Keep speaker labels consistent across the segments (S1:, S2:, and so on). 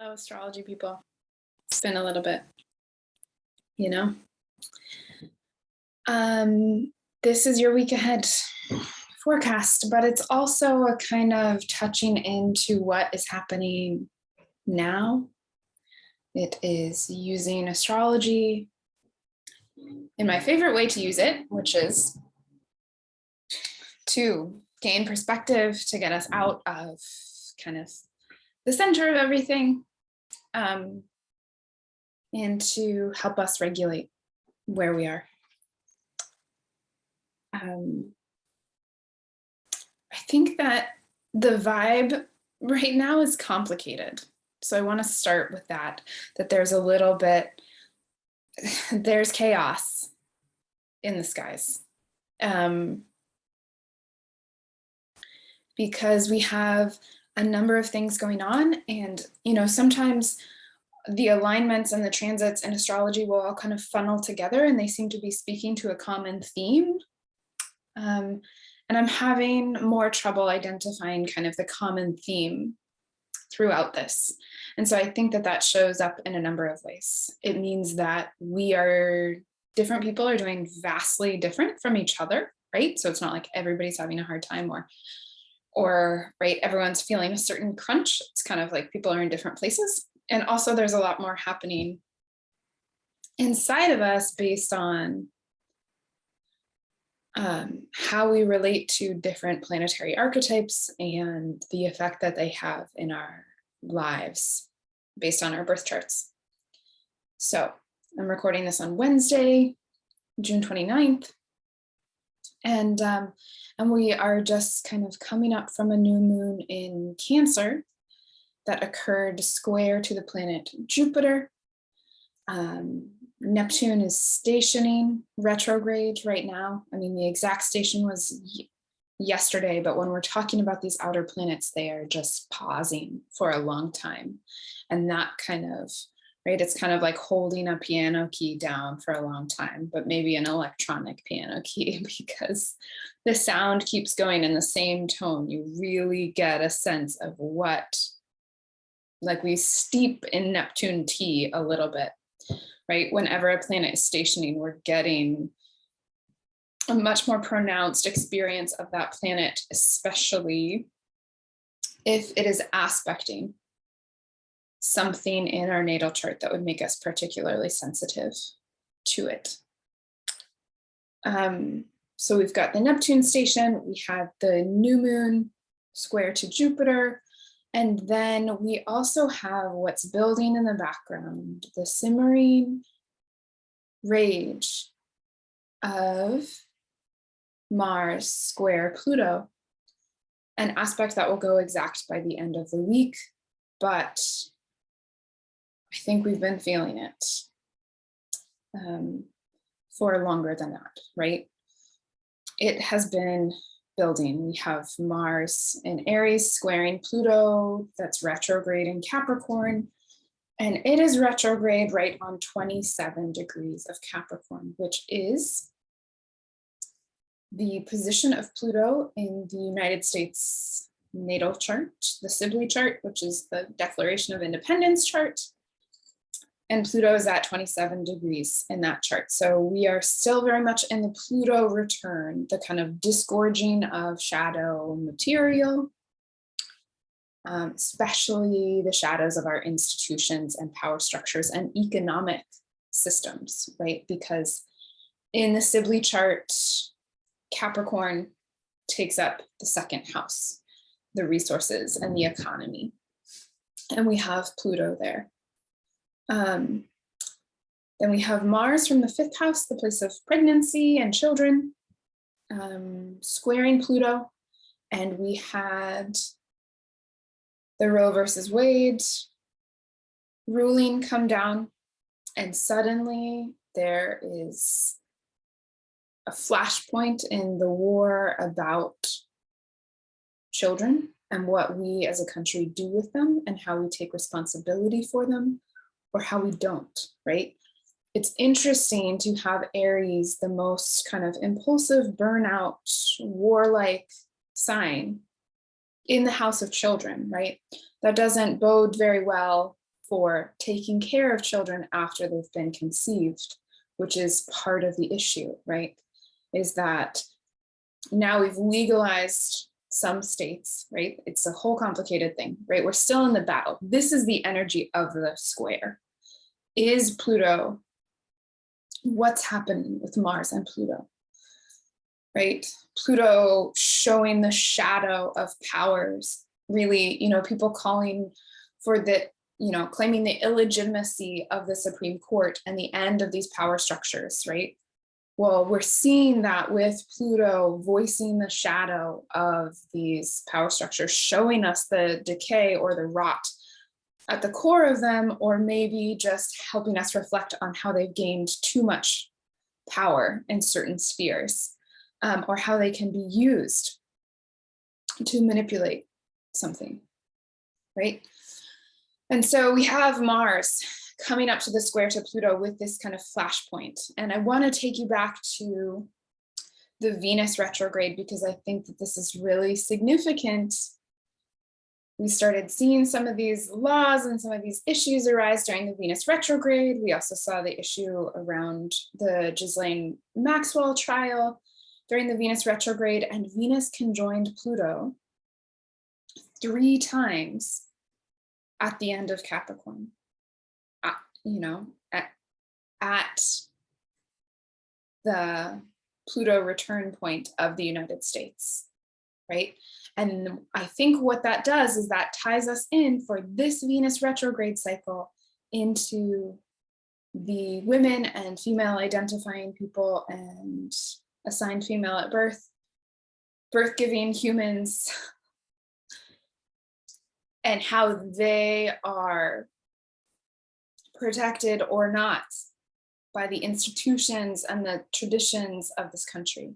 S1: Hello, astrology people. It's been a little bit, you know. This is your week ahead forecast, but it's also a kind of touching into what is happening now. It is using astrology in my favorite way to use it, which is to gain perspective, to get us out of kind of the center of everything, and to help us regulate where we are. I think that the vibe right now is complicated. So I want to start with that there's a little bit, there's chaos in the skies. Because we have a number of things going on, and sometimes the alignments and the transits in astrology will all kind of funnel together, and they seem to be speaking to a common theme. And I'm having more trouble identifying kind of the common theme throughout this. And so I think that shows up in a number of ways. It means that different people are doing vastly different from each other, right? So it's not like everybody's having a hard time or right, everyone's feeling a certain crunch. It's kind of like people are in different places. And also there's a lot more happening inside of us based on how we relate to different planetary archetypes and the effect that they have in our lives based on our birth charts. So I'm recording this on Wednesday, June 29th. And we are just kind of coming up from a new moon in Cancer that occurred square to the planet Jupiter. Neptune is stationing retrograde right now. I mean, the exact station was yesterday, but when we're talking about these outer planets, they are just pausing for a long time. And that kind of, right, it's kind of like holding a piano key down for a long time, but maybe an electronic piano key, because the sound keeps going in the same tone. You really get a sense of like we steep in Neptune tea a little bit. Right? Whenever a planet is stationing, we're getting a much more pronounced experience of that planet, especially if it is aspecting something in our natal chart that would make us particularly sensitive to it. So we've got the Neptune station, we have the new moon square to Jupiter, and then we also have what's building in the background, the simmering rage of Mars square Pluto, an aspect that will go exact by the end of the week, but I think we've been feeling it for longer than that, right? It has been building. We have Mars in Aries squaring Pluto, that's retrograde in Capricorn, and it is retrograde right on 27 degrees of Capricorn, which is the position of Pluto in the United States natal chart, the Sibley chart, which is the Declaration of Independence chart. And Pluto is at 27 degrees in that chart. So we are still very much in the Pluto return, the kind of disgorging of shadow material, especially the shadows of our institutions and power structures and economic systems, right? Because in the Sibley chart, Capricorn takes up the second house, the resources and the economy. And we have Pluto there. Then we have Mars from the fifth house, the place of pregnancy and children, squaring Pluto. And we had the Roe versus Wade ruling come down. And suddenly there is a flashpoint in the war about children and what we as a country do with them and how we take responsibility for them, or how we don't, right? It's interesting to have Aries, the most kind of impulsive, burnout, warlike sign, in the house of children, right? That doesn't bode very well for taking care of children after they've been conceived, which is part of the issue, right? Is that now we've legalized some states, right? It's a whole complicated thing, right? We're still in the battle. This is the energy of the square. Is Pluto, what's happening with Mars and Pluto, right? Pluto showing the shadow of powers, really, people calling for the, claiming the illegitimacy of the Supreme Court and the end of these power structures, right? Well, we're seeing that with Pluto voicing the shadow of these power structures, showing us the decay or the rot at the core of them, or maybe just helping us reflect on how they've gained too much power in certain spheres, or how they can be used to manipulate something, right? And so we have Mars coming up to the square to Pluto with this kind of flashpoint. And I want to take you back to the Venus retrograde, because I think that this is really significant. We started seeing some of these laws and some of these issues arise during the Venus retrograde. We also saw the issue around the Ghislaine Maxwell trial during the Venus retrograde, and Venus conjoined Pluto 3 times at the end of Capricorn, at the Pluto return point of the United States, right? And I think what that does is that ties us in for this Venus retrograde cycle into the women and female identifying people and assigned female at birth, birth-giving humans, and how they are protected or not by the institutions and the traditions of this country,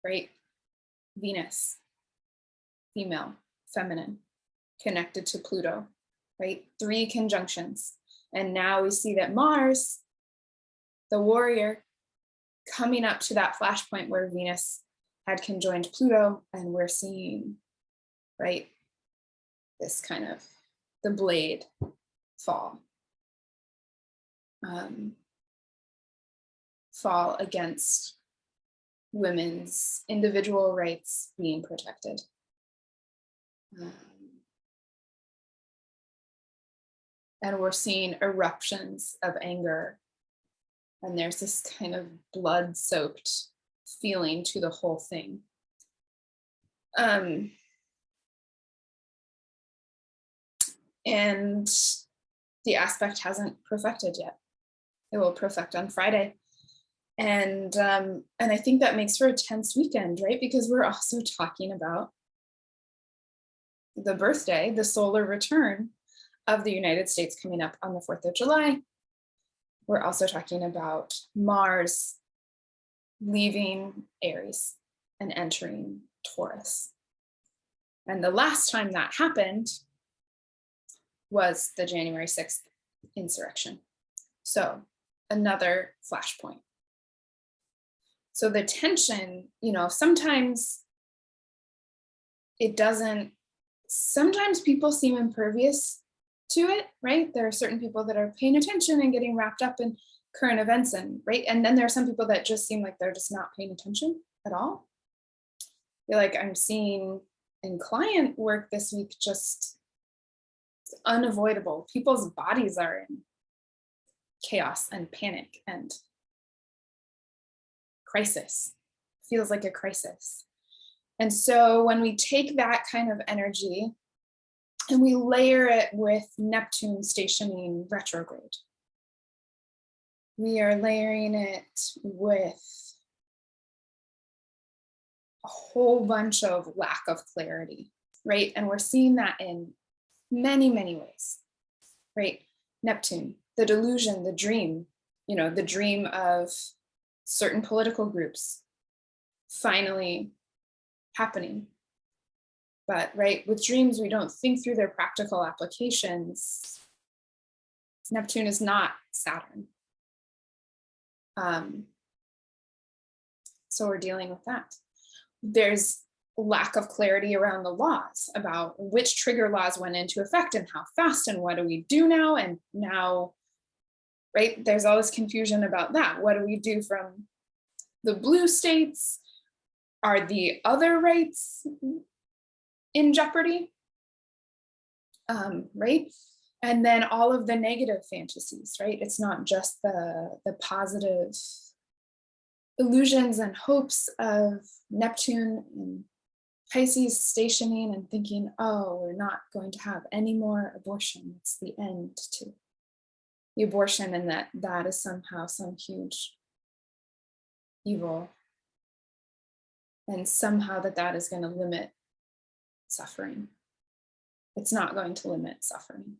S1: right? Venus, female, feminine, connected to Pluto, right? 3 conjunctions. And now we see that Mars, the warrior, coming up to that flashpoint where Venus had conjoined Pluto, and we're seeing, right, this kind of the blade fall. Fall against women's individual rights being protected. And we're seeing eruptions of anger. And there's this kind of blood-soaked feeling to the whole thing. And the aspect hasn't perfected yet. It will perfect on Friday. And I think that makes for a tense weekend, right? Because we're also talking about the birthday, the solar return of the United States coming up on the 4th of July. We're also talking about Mars leaving Aries and entering Taurus. And the last time that happened was the January 6th insurrection. So another flashpoint. So the tension, sometimes sometimes people seem impervious to it, right? There are certain people that are paying attention and getting wrapped up in current events, right? And then there are some people that just seem like they're just not paying attention at all. I feel like I'm seeing in client work this week, just unavoidable. People's bodies are in chaos and panic and crisis. Feels like a crisis. And so when we take that kind of energy and we layer it with Neptune stationing retrograde, we are layering it with a whole bunch of lack of clarity, right? And we're seeing that in many, many ways, right? Neptune, the delusion, the dream, the dream of certain political groups finally happening. But right, with dreams, we don't think through their practical applications. Neptune is not Saturn. So we're dealing with that. There's lack of clarity around the laws, about which trigger laws went into effect and how fast and what do we do now. And now, right, there's all this confusion about that. What do we do from the blue states? Are the other rights in jeopardy? Right? And then all of the negative fantasies, right? It's not just the positive illusions and hopes of Neptune and Pisces stationing and thinking, oh, we're not going to have any more abortion. It's the end to the abortion, and that is somehow some huge evil. And somehow that is going to limit suffering. It's not going to limit suffering.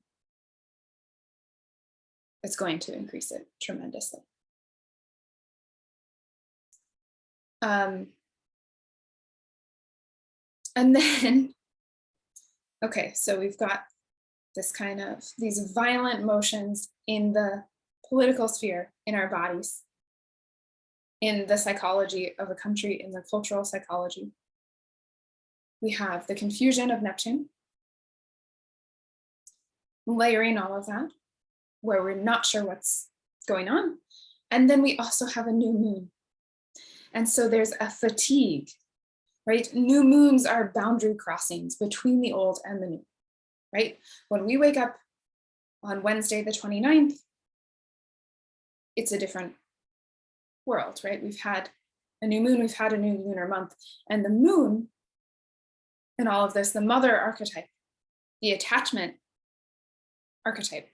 S1: It's going to increase it tremendously. And then, okay, so we've got this kind of, these violent motions in the political sphere, in our bodies, in the psychology of a country, in the cultural psychology. We have the confusion of Neptune, layering all of that, where we're not sure what's going on. And then we also have a new moon. And so there's a fatigue, right? New moons are boundary crossings between the old and the new, right? When we wake up on Wednesday, the 29th, it's a different world, right? We've had a new moon, we've had a new lunar month, and the moon and all of this, the mother archetype, the attachment archetype,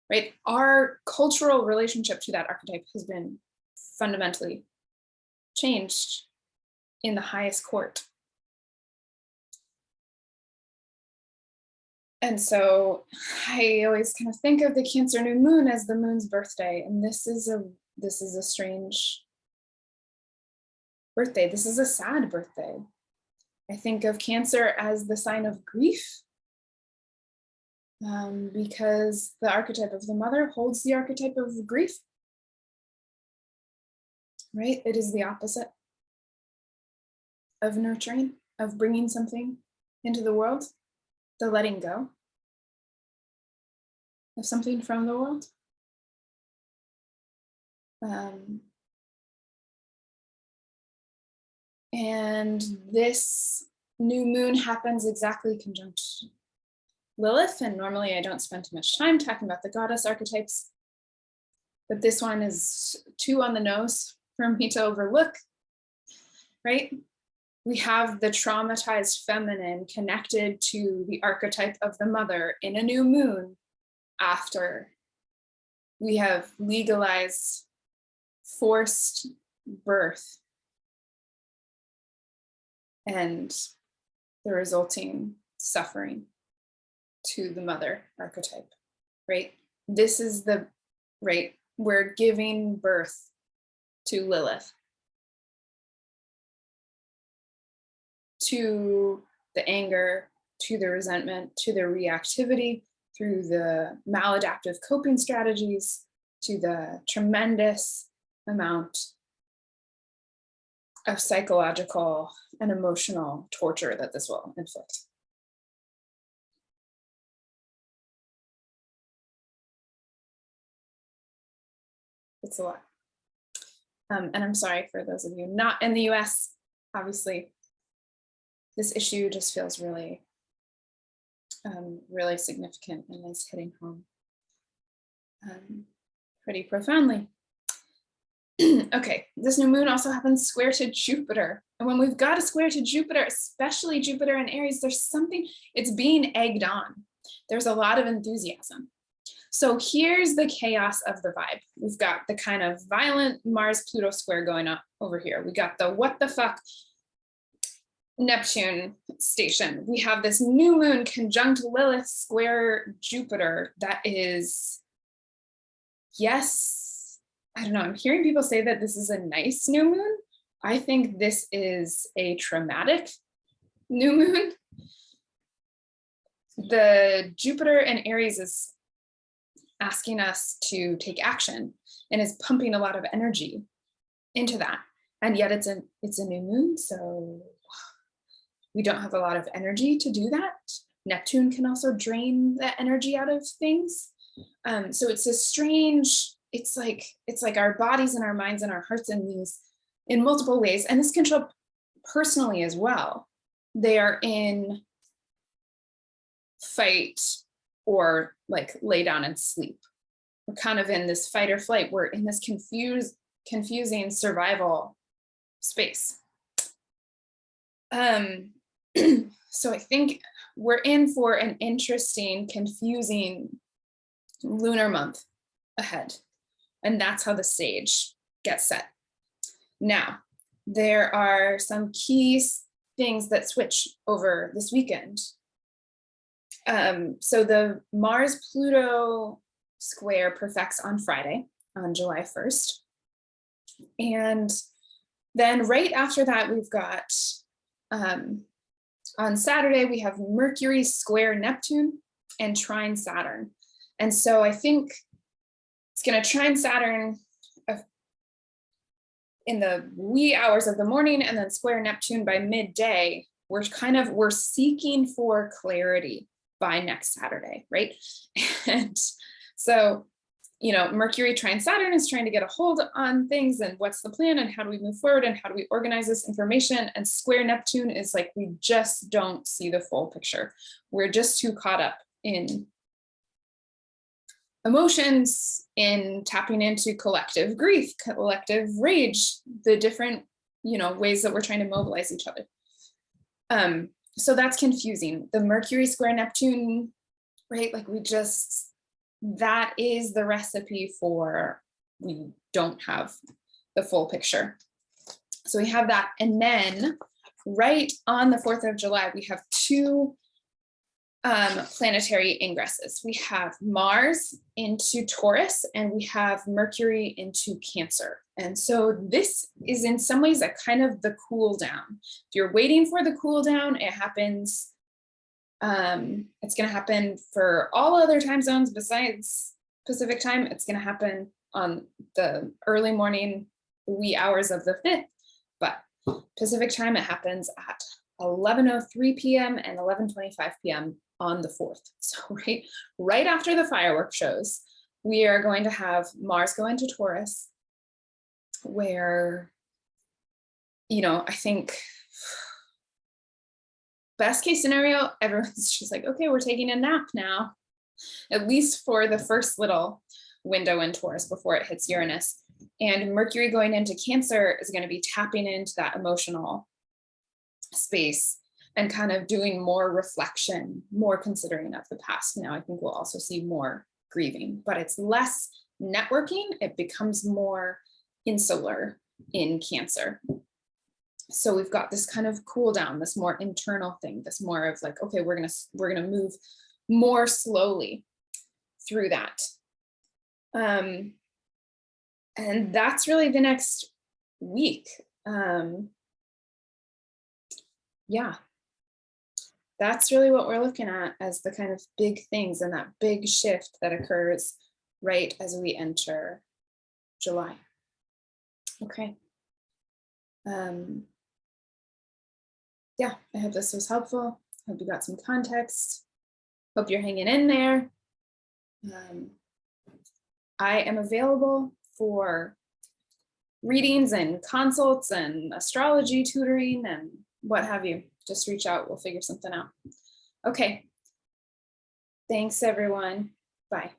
S1: right? Our cultural relationship to that archetype has been fundamentally changed in the highest court. And so I always kind of think of the Cancer new moon as the moon's birthday. And this is a strange birthday. This is a sad birthday. I think of Cancer as the sign of grief, because the archetype of the mother holds the archetype of grief, right? It is the opposite of nurturing, of bringing something into the world, the letting go of something from the world. And this new moon happens exactly conjunct Lilith, and normally I don't spend too much time talking about the goddess archetypes, but this one is too on the nose for me to overlook, right? We have the traumatized feminine connected to the archetype of the mother in a new moon after we have legalized forced birth and the resulting suffering to the mother archetype, right? This is the, right, we're giving birth to Lilith, to the anger, to the resentment, to the reactivity, through the maladaptive coping strategies, to the tremendous amount of psychological and emotional torture that this will inflict. It's a lot. And I'm sorry for those of you not in the US, obviously, this issue just feels really, really significant and is hitting home pretty profoundly. Okay, this new moon also happens square to Jupiter. And when we've got a square to Jupiter, especially Jupiter and Aries, there's something, it's being egged on. There's a lot of enthusiasm. So here's the chaos of the vibe. We've got the kind of violent Mars-Pluto square going up over here. We got the what the fuck Neptune station. We have this new moon conjunct Lilith square Jupiter that is, yes, I don't know, I'm hearing people say that this is a nice new moon. I think this is a traumatic new moon. The Jupiter and Aries is asking us to take action and is pumping a lot of energy into that. And yet it's a new moon, so we don't have a lot of energy to do that. Neptune can also drain that energy out of things. So it's a strange, it's like our bodies and our minds and our hearts in multiple ways. And this can show up personally as well. They are in fight or like lay down and sleep. We're kind of in this fight or flight. We're in this confusing survival space. So I think we're in for an interesting, confusing lunar month ahead. And that's how the stage gets set. Now, there are some key things that switch over this weekend. So the Mars-Pluto square perfects on Friday, on July 1st. And then right after that, we've got, on Saturday, we have Mercury square Neptune and trine Saturn. And so I think it's going to trine Saturn in the wee hours of the morning and then square Neptune by midday. We're seeking for clarity by next Saturday, right? And so, you know, Mercury trine Saturn is trying to get a hold on things and what's the plan and how do we move forward and how do we organize this information? And square Neptune is like, we just don't see the full picture. We're just too caught up in emotions, in tapping into collective grief, collective rage, the different, you know, ways that we're trying to mobilize each other. So that's confusing. The Mercury square Neptune, right? Like that is the recipe for we don't have the full picture. So we have that. And then right on the 4th of July, we have two planetary ingresses. We have Mars into Taurus and we have Mercury into Cancer. And so this is in some ways a kind of the cool down. If you're waiting for the cool down, it happens. It's going to happen for all other time zones besides Pacific time. It's going to happen on the early morning, wee hours of the 5th, but Pacific time, it happens at 11:03 p.m. and 11:25 p.m. on the 4th. So right after the fireworks shows, we are going to have Mars go into Taurus, where, you know, I think best case scenario, everyone's just like, okay, we're taking a nap now, at least for the first little window in Taurus before it hits Uranus. And Mercury going into Cancer is going to be tapping into that emotional space and kind of doing more reflection, more considering of the past. Now, I think we'll also see more grieving, but it's less networking. It becomes more insular in Cancer. So we've got this kind of cool down, this more internal thing, this more of like, okay, we're gonna move more slowly through that. And that's really the next week. Yeah, that's really what we're looking at as the kind of big things and that big shift that occurs right as we enter July. Okay. Yeah, I hope this was helpful. Hope you got some context. Hope you're hanging in there. I am available for readings and consults and astrology tutoring and what have you. Just reach out, we'll figure something out. Okay. Thanks everyone. Bye.